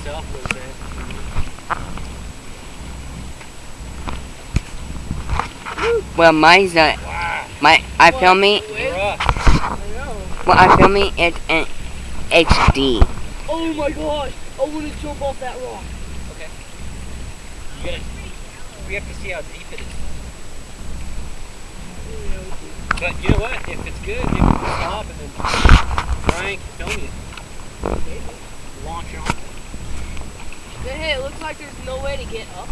yourself a little bit. Well, mine's Wow. I filming. Well, I'm filming it in HD. Oh my gosh! I want to jump off that rock. Okay. We have to see how deep it is. But you know what? If it's good, maybe we can stop and then Brian can film you. Launch it on. Hey, it looks like there's no way to get up.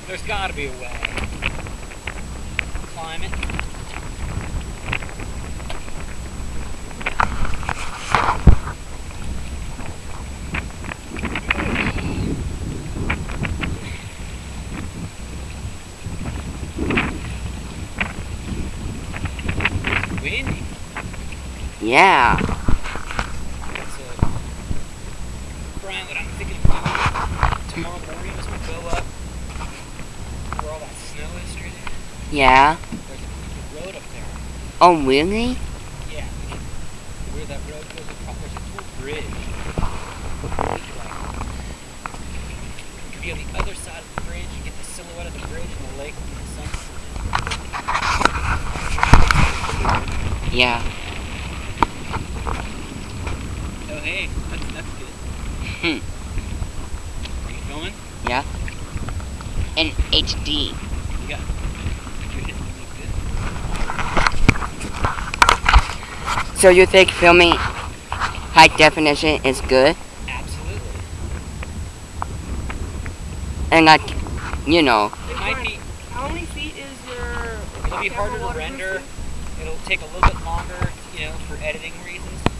There's got to be a way. Climb it. Windy. Yeah. Brian, what I'm thinking tomorrow morning is we'll go up where all that snow is straight in. Yeah. There's a road up there. Oh, really? Yeah. Where that road goes across, there's a little bridge. You can be on the other side of the bridge, you get the silhouette of the bridge and the lake and the sunset. Yeah. Oh, hey, that's good. Hmm. Are you filming? Yeah. In HD. You got it. You're hitting it good. So you think filming high definition is good? Absolutely. And like, you know. It might be, How many feet is your... it'll be harder to render. It'll take a little bit longer, you know, for editing reasons.